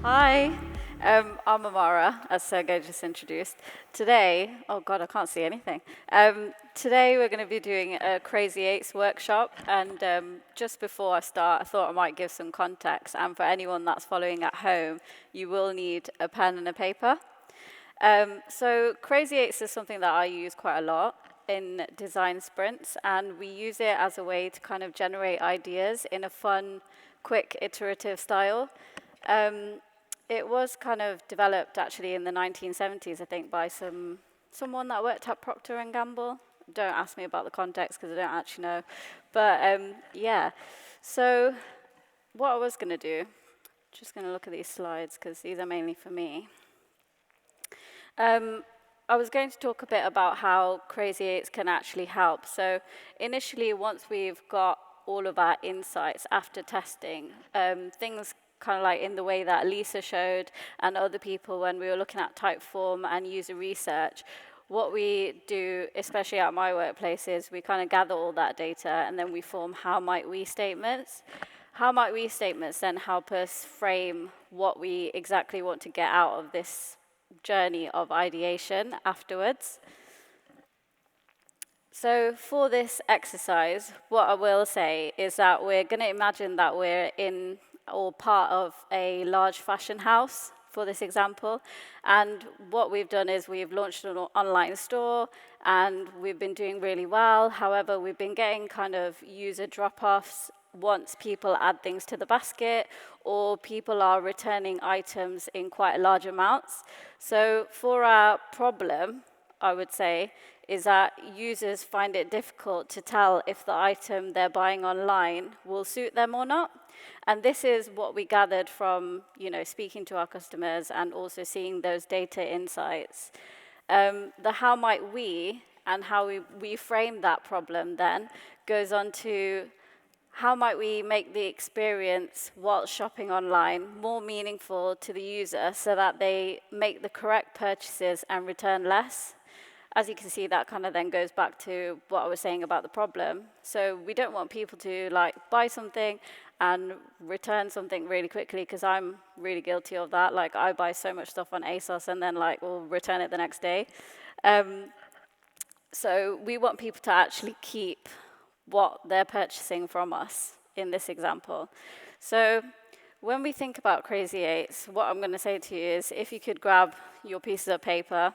Hi, I'm Ammaarah, as Sergey just introduced. Today, oh God, I can't see anything. Today we're going to be doing a Crazy Eights workshop, and just before I start, I thought I might give some context, and for anyone that's following at home, you will need a pen and a paper. So Crazy Eights is something that I use quite a lot in design sprints, and we use it as a way to kind of generate ideas in a fun, quick, iterative style. It was kind of developed actually in the 1970s, I think, by someone that worked at Procter and Gamble. Don't ask me about the context because I don't actually know. But yeah, so what I was going to do, just going to look at these slides because these are mainly for me. I was going to talk a bit about how Crazy Eights can actually help. So initially, once we've got all of our insights after testing, things kind of like in the way that Lisa showed and other people when we were looking at Typeform and user research, what we do, especially at my workplace, is we kind of gather all that data and then we form how might we statements. How might we statements then help us frame what we exactly want to get out of this journey of ideation afterwards. So for this exercise, what I will say is that we're going to imagine that we're in or part of a large fashion house for this example. And what we've done is we've launched an online store and we've been doing really well. However, we've been getting kind of user drop-offs once people add things to the basket or people are returning items in quite large amounts. So for our problem, I would say, is that users find it difficult to tell if the item they're buying online will suit them or not. And this is what we gathered from, speaking to our customers and also seeing those data insights. The how might we and how we frame that problem then goes on to how might we make the experience while shopping online more meaningful to the user so that they make the correct purchases and return less? As you can see, that kind of then goes back to what I was saying about the problem. So we don't want people to buy something and return something really quickly, because I'm really guilty of that. I buy so much stuff on ASOS and then we'll return it the next day. So we want people to actually keep what they're purchasing from us in this example. So when we think about Crazy Eights, what I'm going to say to you is if you could grab your pieces of paper,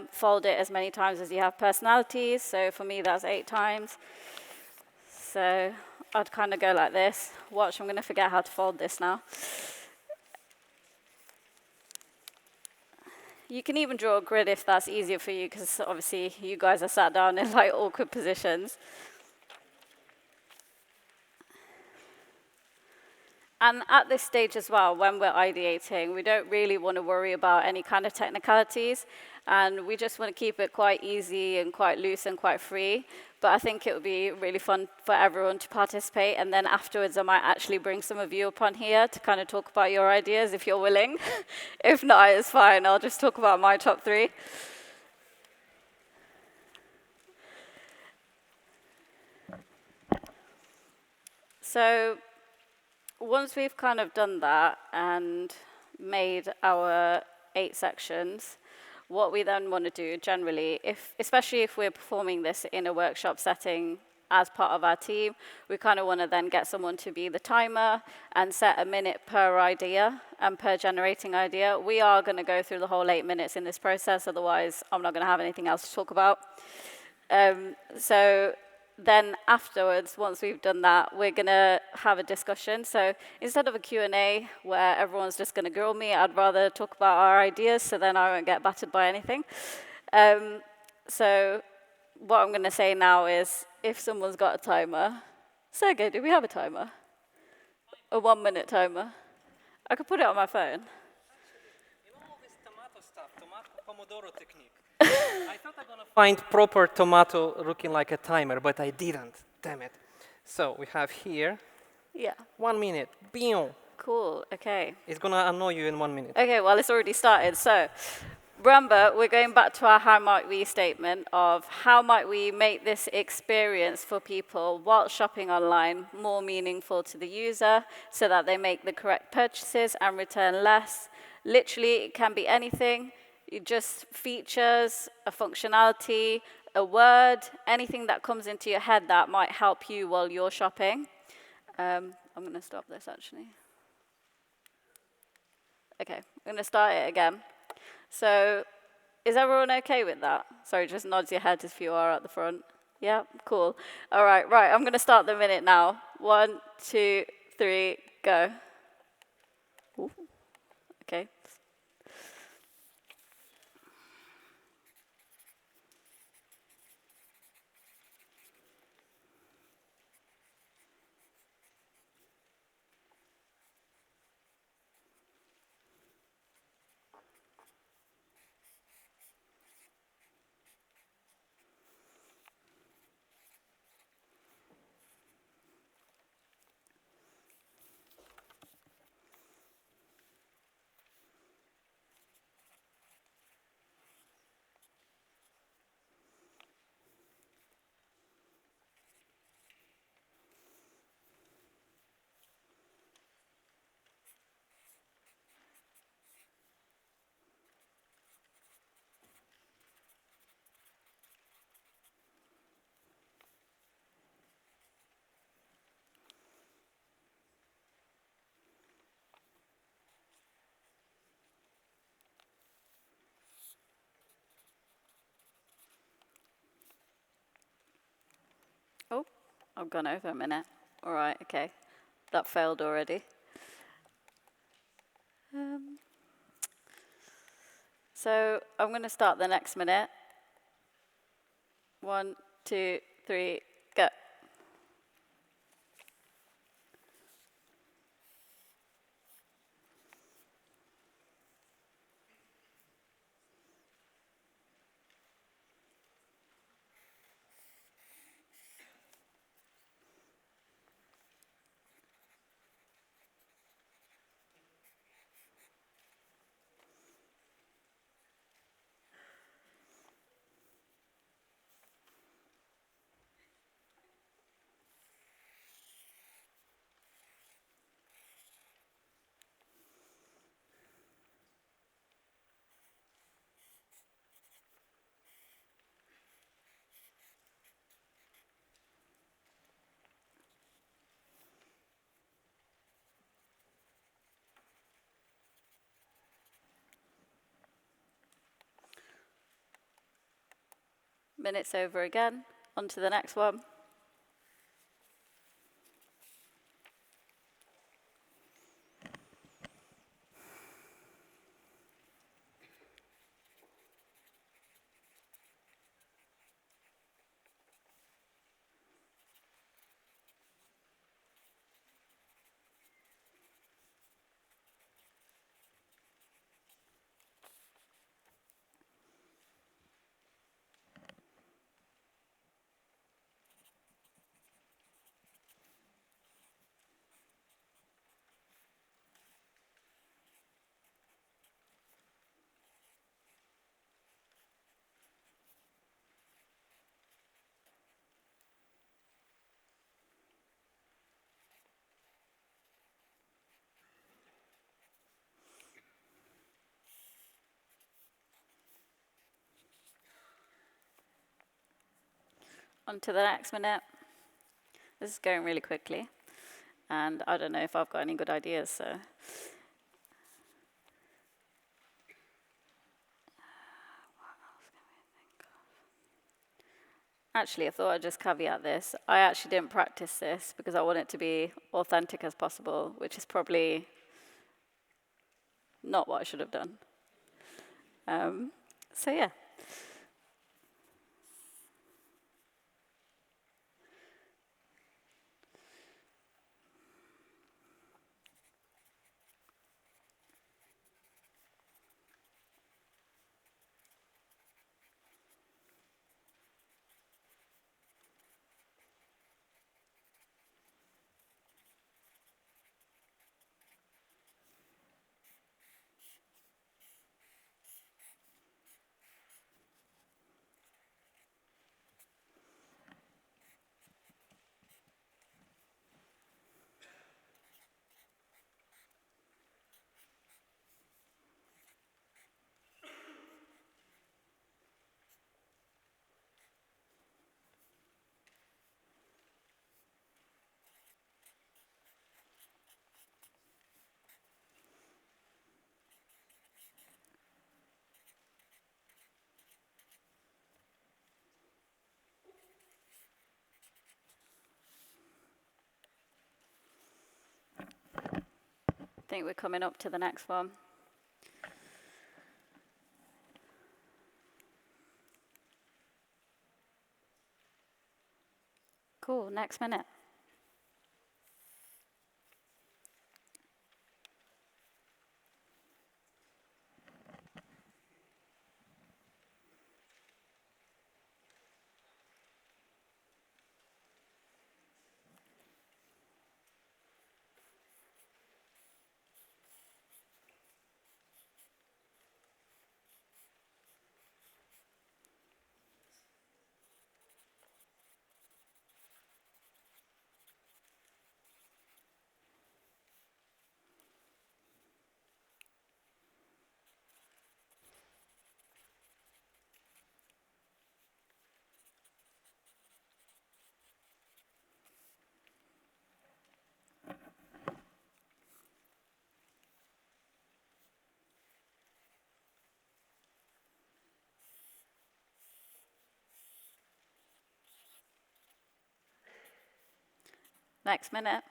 fold it as many times as you have personalities. So for me, that's 8 times. So I'd kind of go like this. Watch, I'm going to forget how to fold this now. You can even draw a grid if that's easier for you, because obviously you guys are sat down in awkward positions. And at this stage as well, when we're ideating, we don't really want to worry about any kind of technicalities, and we just want to keep it quite easy and quite loose and quite free. But I think it would be really fun for everyone to participate, and then afterwards I might actually bring some of you up on here to kind of talk about your ideas if you're willing. If not, it's fine, I'll just talk about my top 3. So once we've kind of done that and made our 8 sections, what we then want to do generally, especially if we're performing this in a workshop setting as part of our team, we kind of want to then get someone to be the timer and set a minute per idea and per generating idea. We are going to go through the whole 8 minutes in this process, otherwise I'm not going to have anything else to talk about. So then afterwards, once we've done that, we're going to have a discussion. So instead of a Q&A where everyone's just going to grill me, I'd rather talk about our ideas so then I won't get battered by anything. So what I'm going to say now is if someone's got a timer. Sergey, do we have a timer? A 1-minute timer? I could put it on my phone. You know all this tomato stuff, tomato pomodoro technique. I thought I'm going to find proper tomato looking like a timer, but I didn't. Damn it. So we have here 1 minute. Bing. Cool, okay. It's going to annoy you in 1 minute. Okay, well, it's already started. So remember, we're going back to our how might we statement of how might we make this experience for people while shopping online more meaningful to the user so that they make the correct purchases and return less. Literally, it can be anything. Just features, a functionality, a word, anything that comes into your head that might help you while you're shopping. I'm going to stop this, actually. Okay, I'm going to start it again. So is everyone okay with that? Sorry, just nods your head if you are at the front. Yeah, cool. All right, I'm going to start the minute now. 1, 2, 3, go. Ooh. Okay. Oh, I've gone over a minute. All right, okay. That failed already. So I'm going to start the next minute. 1, 2, 3, go. Minute's over again. On to the next one. On to the next minute. This is going really quickly. And I don't know if I've got any good ideas, so. Actually, I thought I'd just caveat this. I actually didn't practice this because I want it to be authentic as possible, which is probably not what I should have done. So yeah. think we're coming up to the next one. Cool, next minute. Next minute.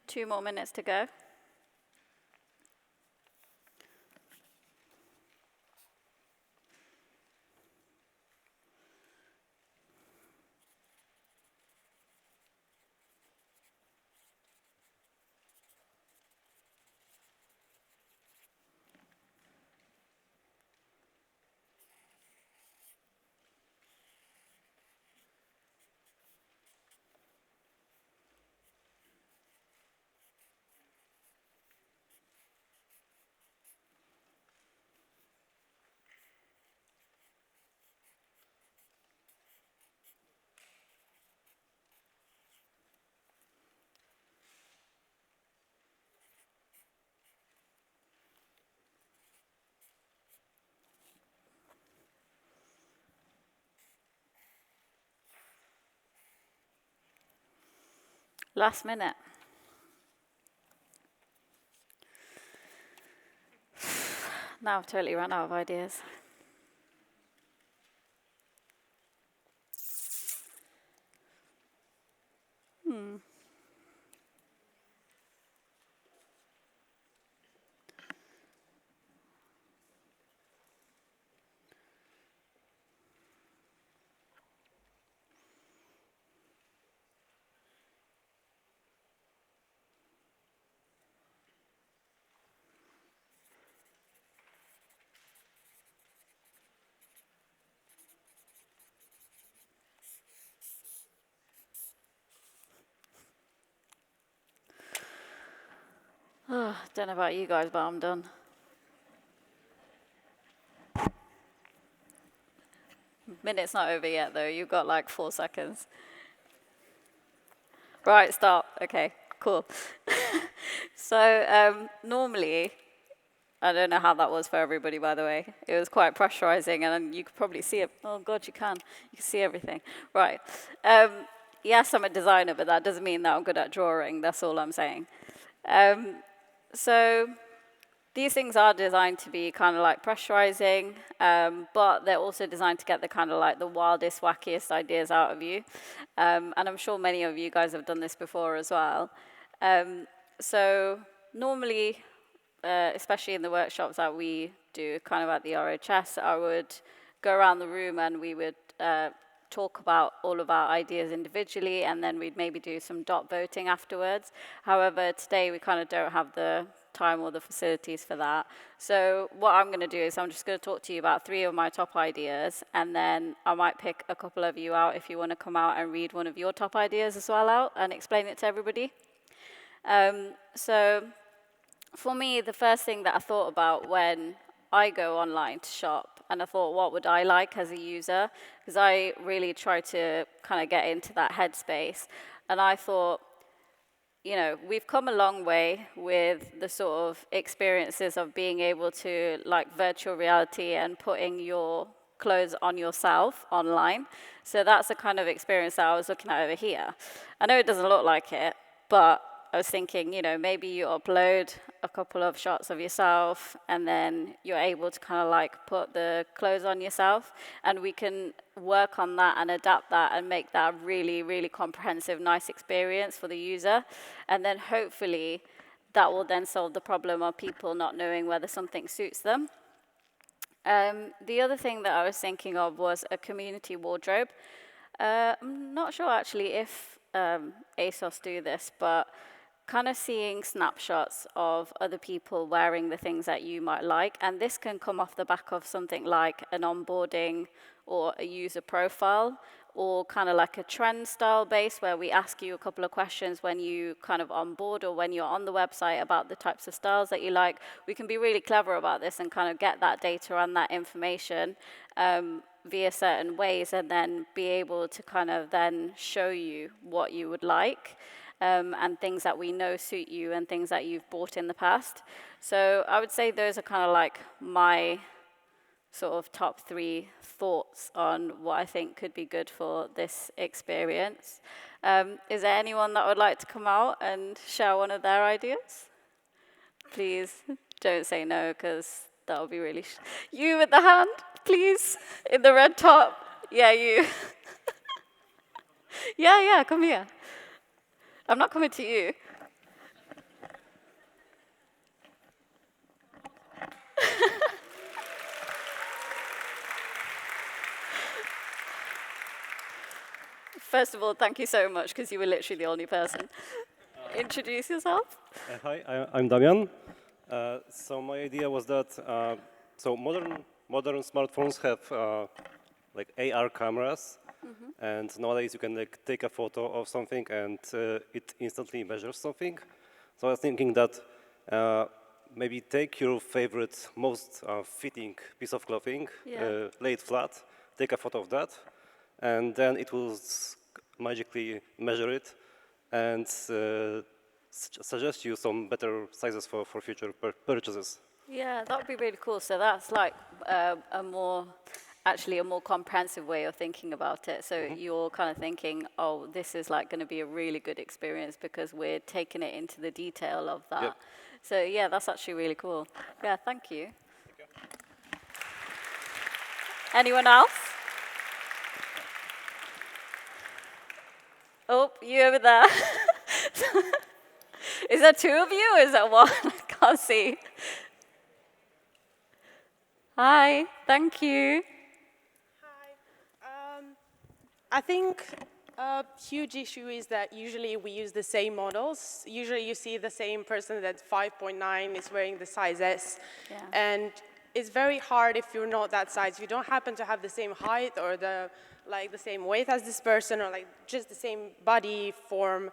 Two more minutes to go. Last minute. Now I've totally run out of ideas. Oh, don't know about you guys, but I'm done. Minute's not over yet, though. You've got like 4 seconds. Right, start. Okay, cool. So normally, I don't know how that was for everybody, by the way. It was quite pressurizing, and you could probably see it. Oh, God, you can. You can see everything. Right. Yes, I'm a designer, but that doesn't mean that I'm good at drawing. That's all I'm saying. So these things are designed to be kind of like pressurizing, but they're also designed to get the kind of like the wildest, wackiest ideas out of you. And I'm sure many of you guys have done this before as well. So normally, especially in the workshops that we do kind of at the RHS, I would go around the room and we would talk about all of our ideas individually, and then we'd maybe do some dot voting afterwards. However, today we kind of don't have the time or the facilities for that. So what I'm going to do is I'm just going to talk to you about 3 of my top ideas, and then I might pick a couple of you out if you want to come out and read one of your top ideas as well out and explain it to everybody. So for me, the first thing that I thought about when I go online to shop, and I thought, what would I like as a user? Because I really try to kind of get into that headspace. And I thought, we've come a long way with the sort of experiences of being able to, like, virtual reality and putting your clothes on yourself online. So that's the kind of experience that I was looking at over here. I know it doesn't look like it, but I was thinking, maybe you upload a couple of shots of yourself and then you're able to kind of like put the clothes on yourself, and we can work on that and adapt that and make that a really, really comprehensive, nice experience for the user. And then hopefully that will then solve the problem of people not knowing whether something suits them. The other thing that I was thinking of was a community wardrobe. I'm not sure actually if ASOS do this, but kind of seeing snapshots of other people wearing the things that you might like. And this can come off the back of something like an onboarding or a user profile, or kind of like a trend style base where we ask you a couple of questions when you kind of onboard or when you're on the website about the types of styles that you like. We can be really clever about this and kind of get that data and that information via certain ways, and then be able to kind of then show you what you would like. And things that we know suit you and things that you've bought in the past. So I would say those are kind of like my sort of top 3 thoughts on what I think could be good for this experience. Is there anyone that would like to come out and share one of their ideas? Please don't say no, because that would be really... You with the hand, please, in the red top. Yeah, you. Yeah, come here. I'm not coming to you. First of all, thank you so much, because you were literally the only person. Introduce yourself. Hi, I'm Damian. So my idea was that so modern smartphones have like AR cameras, and nowadays you can like take a photo of something and it instantly measures something. So I was thinking that maybe take your favorite, most fitting piece of clothing, lay it flat, take a photo of that, and then it will magically measure it and suggest you some better sizes for future purchases. Yeah, that would be really cool. So that's like a more comprehensive way of thinking about it. So you're kind of thinking, oh, this is like going to be a really good experience because we're taking it into the detail of that. Yep. So yeah, that's actually really cool. Yeah, thank you. Anyone else? Oh, you over there. Is there 2 of you or is that 1? I can't see. Hi, thank you. Hi. I think a huge issue is that usually we use the same models. Usually you see the same person that's 5.9 is wearing the size S. Yeah. And it's very hard if you're not that size. If you don't happen to have the same height or the same weight as this person, or like just the same body form,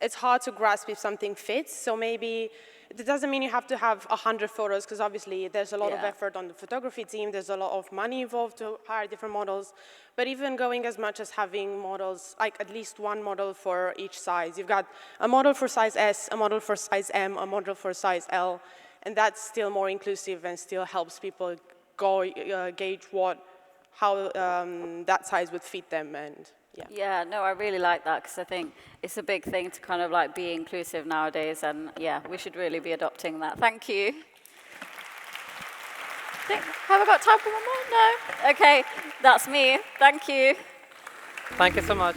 it's hard to grasp if something fits. So maybe it doesn't mean you have to have 100 photos, because obviously there's a lot of effort on the photography team. There's a lot of money involved to hire different models. But even going as much as having models, like at least 1 model for each size. You've got a model for size S, a model for size M, a model for size L, and that's still more inclusive and still helps people gauge how that size would fit them. And Yeah, no, I really like that, because I think it's a big thing to kind of like be inclusive nowadays, and yeah, we should really be adopting that. Thank you. Have I got time for one more? No? Okay, that's me. Thank you. Thank you so much.